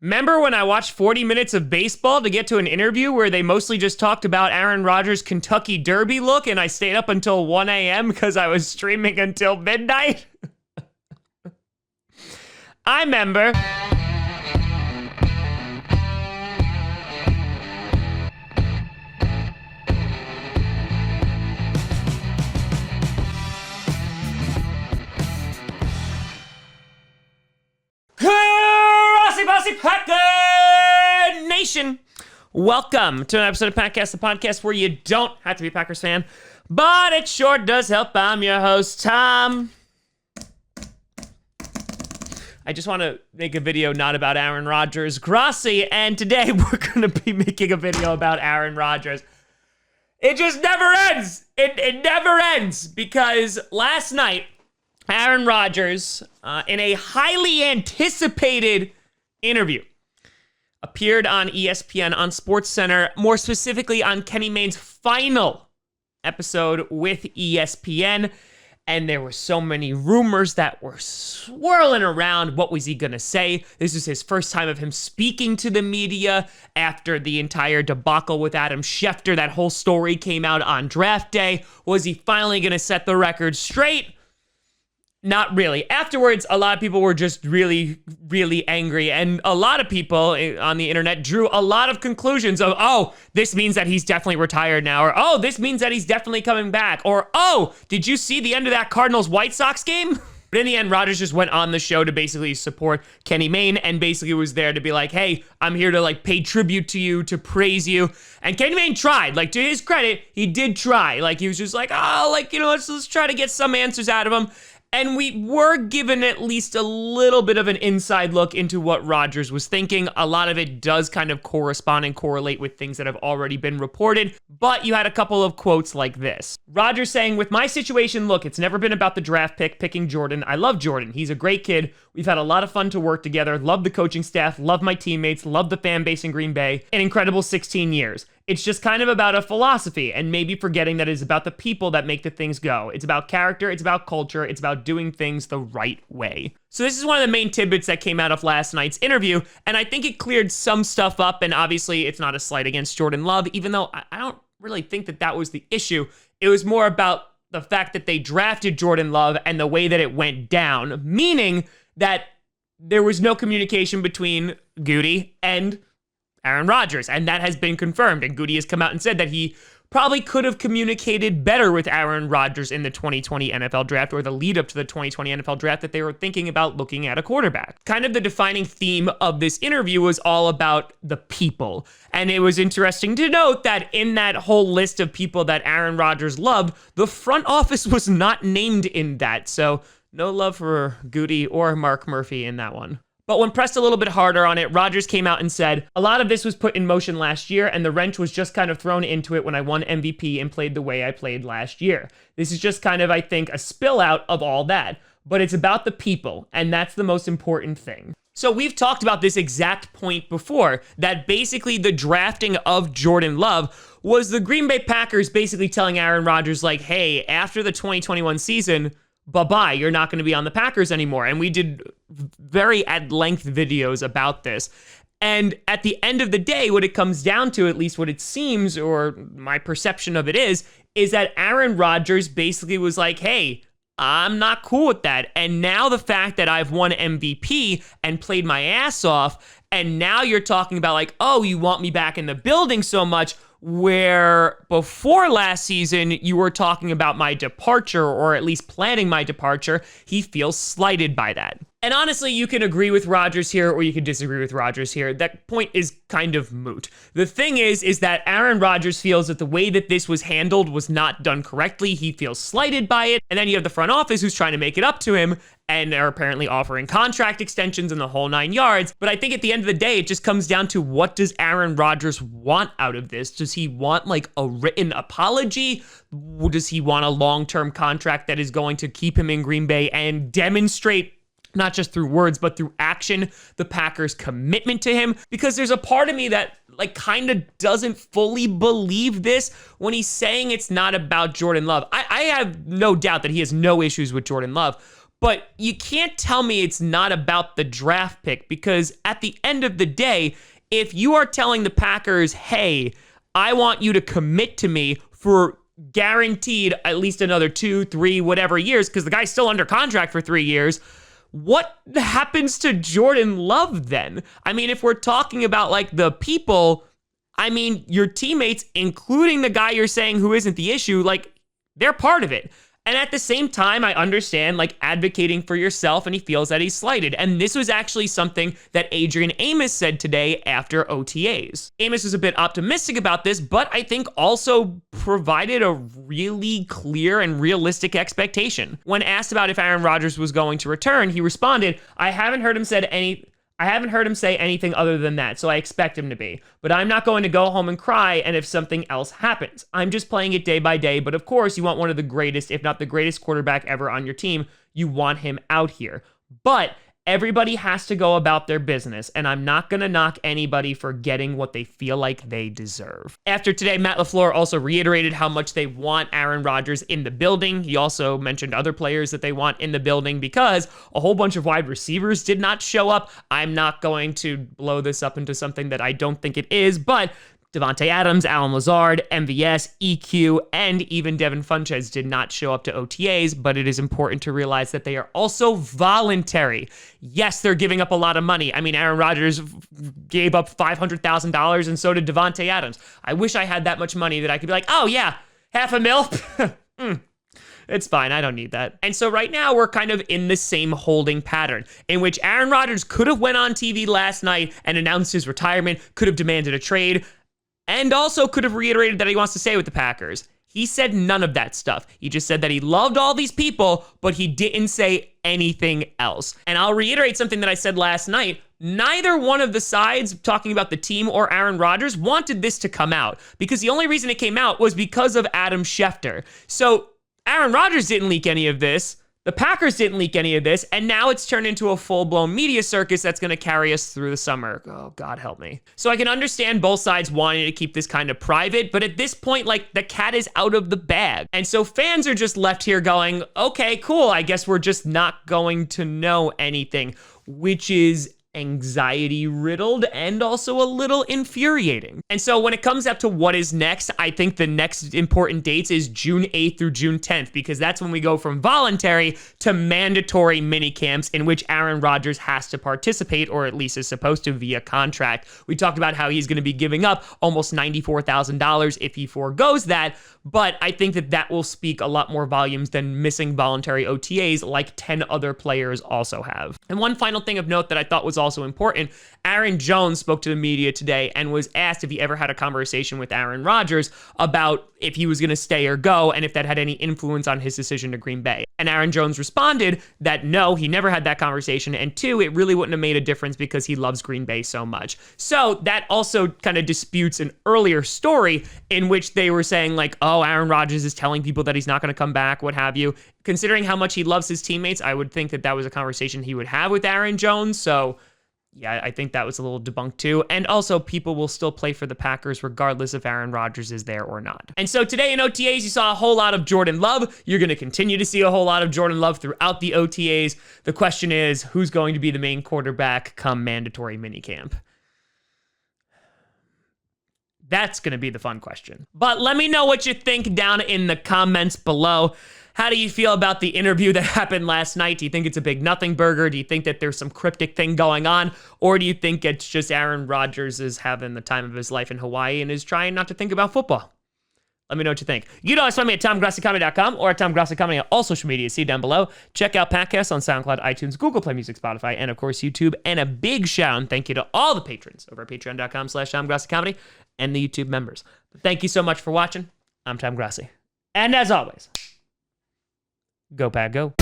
Remember when I watched 40 minutes of baseball to get to an interview where they mostly just talked about Aaron Rodgers' Kentucky Derby look and I stayed up until 1 a.m. because I was streaming until midnight? I remember. Packer Nation, welcome to an episode of Packcast, the podcast where you don't have to be a Packers fan, but it sure does help. I'm your host, Tom. I just want to make a video not about Aaron Rodgers, Grossi, and today we're going to be making a video about Aaron Rodgers. It just never ends. It never ends because last night, Aaron Rodgers, in a highly anticipated interview, appeared on ESPN on SportsCenter, more specifically on Kenny Mayne's final episode with ESPN. And there were so many rumors that were swirling around. What was he going to say? This was his first time of him speaking to the media after the entire debacle with Adam Schefter. That whole story came out on draft day. Was he finally going to set the record straight? Not really. Afterwards, a lot of people were just really, really angry. And a lot of people on the internet drew a lot of conclusions of, oh, this means that he's definitely retired now. Or, oh, this means that he's definitely coming back. Or, oh, did you see the end of that Cardinals-White Sox game? But in the end, Rodgers just went on the show to basically support Kenny Mayne and basically was there to be like, hey, I'm here to like pay tribute to you, to praise you. And Kenny Mayne tried. Like, to his credit, he did try. Like, he was just like, oh, like, you know, let's try to get some answers out of him. And we were given at least a little bit of an inside look into what Rodgers was thinking. A lot of it does kind of correspond and correlate with things that have already been reported. But you had a couple of quotes like this. Rodgers saying, with my situation, look, it's never been about the draft pick, picking Jordan. I love Jordan. He's a great kid. We've had a lot of fun to work together. Love the coaching staff. Love my teammates. Love the fan base in Green Bay. An incredible 16 years. It's just kind of about a philosophy and maybe forgetting that it's about the people that make the things go. It's about character, it's about culture, it's about doing things the right way. So this is one of the main tidbits that came out of last night's interview, and I think it cleared some stuff up, and obviously it's not a slight against Jordan Love, even though I don't really think that that was the issue. It was more about the fact that they drafted Jordan Love and the way that it went down, meaning that there was no communication between Goody and Aaron Rodgers, and that has been confirmed. And Goody has come out and said that he probably could have communicated better with Aaron Rodgers in the 2020 NFL draft or the lead up to the 2020 NFL draft that they were thinking about looking at a quarterback. Kind of the defining theme of this interview was all about the people. And it was interesting to note that in that whole list of people that Aaron Rodgers loved, the front office was not named in that. So no love for Goody or Mark Murphy in that one. But when pressed a little bit harder on it, Rodgers came out and said, a lot of this was put in motion last year, and the wrench was just kind of thrown into it when I won MVP and played the way I played last year. This is just kind of, I think, a spill out of all that. But it's about the people, and that's the most important thing. So we've talked about this exact point before, that basically the drafting of Jordan Love was the Green Bay Packers basically telling Aaron Rodgers, like, hey, after the 2021 season, bye-bye, you're not going to be on the Packers anymore. And we did very at-length videos about this. And at the end of the day, what it comes down to, at least what it seems, or my perception of it is that Aaron Rodgers basically was like, hey, I'm not cool with that. And now the fact that I've won MVP and played my ass off, and now you're talking about like, oh, you want me back in the building so much, where before last season, you were talking about my departure, or at least planning my departure, he feels slighted by that. And honestly, you can agree with Rodgers here, or you can disagree with Rodgers here. That point is kind of moot. The thing is that Aaron Rodgers feels that the way that this was handled was not done correctly. He feels slighted by it. And then you have the front office who's trying to make it up to him, and are apparently offering contract extensions in the whole 9 yards. But I think at the end of the day, it just comes down to, what does Aaron Rodgers want out of this? Does he want like a written apology? Does he want a long-term contract that is going to keep him in Green Bay and demonstrate, not just through words, but through action, the Packers' commitment to him? Because there's a part of me that like kind of doesn't fully believe this when he's saying it's not about Jordan Love. I have no doubt that he has no issues with Jordan Love. But you can't tell me it's not about the draft pick, because at the end of the day, if you are telling the Packers, hey, I want you to commit to me for guaranteed at least another 2, 3, whatever years, because the guy's still under contract for 3 years, what happens to Jordan Love then? I mean, if we're talking about like the people, I mean, your teammates, including the guy you're saying who isn't the issue, like, they're part of it. And at the same time, I understand like advocating for yourself, and he feels that he's slighted. And this was actually something that Adrian Amos said today after OTAs. Amos was a bit optimistic about this, but I think also provided a really clear and realistic expectation. When asked about if Aaron Rodgers was going to return, he responded, I haven't heard him say anything other than that, so I expect him to be. But I'm not going to go home and cry and if something else happens. I'm just playing it day by day, but of course you want one of the greatest, if not the greatest quarterback ever on your team. You want him out here. But everybody has to go about their business, and I'm not going to knock anybody for getting what they feel like they deserve. After today, Matt LaFleur also reiterated how much they want Aaron Rodgers in the building. He also mentioned other players that they want in the building because a whole bunch of wide receivers did not show up. I'm not going to blow this up into something that I don't think it is, but Davante Adams, Allen Lazard, MVS, EQ, and even Devin Funchess did not show up to OTAs, but it is important to realize that they are also voluntary. Yes, they're giving up a lot of money. I mean, Aaron Rodgers gave up $500,000, and so did Davante Adams. I wish I had that much money that I could be like, oh yeah, $500,000? It's fine, I don't need that. And so right now we're kind of in the same holding pattern in which Aaron Rodgers could have went on TV last night and announced his retirement, could have demanded a trade, and also could have reiterated that he wants to stay with the Packers. He said none of that stuff. He just said that he loved all these people, but he didn't say anything else. And I'll reiterate something that I said last night. Neither one of the sides talking about the team or Aaron Rodgers wanted this to come out, because the only reason it came out was because of Adam Schefter. So Aaron Rodgers didn't leak any of this. The Packers didn't leak any of this, and now it's turned into a full-blown media circus that's going to carry us through the summer. Oh, God help me. So I can understand both sides wanting to keep this kind of private, but at this point, like, the cat is out of the bag. And so fans are just left here going, okay, cool, I guess we're just not going to know anything, which is anxiety-riddled and also a little infuriating. And so when it comes up to what is next, I think the next important dates is June 8th through June 10th, because that's when we go from voluntary to mandatory mini camps in which Aaron Rodgers has to participate, or at least is supposed to via contract. We talked about how he's going to be giving up almost $94,000 if he forgoes that, but I think that that will speak a lot more volumes than missing voluntary OTAs like 10 other players also have. And one final thing of note that I thought was also important, Aaron Jones spoke to the media today and was asked if he ever had a conversation with Aaron Rodgers about if he was going to stay or go, and if that had any influence on his decision to Green Bay. And Aaron Jones responded that no, he never had that conversation, and two, it really wouldn't have made a difference because he loves Green Bay so much. So that also kind of disputes an earlier story in which they were saying like, oh, Aaron Rodgers is telling people that he's not going to come back, what have you. Considering how much he loves his teammates, I would think that that was a conversation he would have with Aaron Jones. So yeah, I think that was a little debunked too. And also, people will still play for the Packers regardless if Aaron Rodgers is there or not. And so today in OTAs, you saw a whole lot of Jordan Love. You're going to continue to see a whole lot of Jordan Love throughout the OTAs. The question is, who's going to be the main quarterback come mandatory minicamp? That's going to be the fun question. But let me know what you think down in the comments below. How do you feel about the interview that happened last night? Do you think it's a big nothing burger? Do you think that there's some cryptic thing going on? Or do you think it's just Aaron Rodgers is having the time of his life in Hawaii and is trying not to think about football? Let me know what you think. You can always find me at TomGrassiComedy.com or at TomGrassiComedy on all social media. See down below. Check out podcasts on SoundCloud, iTunes, Google Play Music, Spotify, and of course YouTube. And a big shout and thank you to all the patrons over at patreon.com/TomGrassiComedy and the YouTube members. But thank you so much for watching. I'm Tom Grassi. And as always, go Pack, go.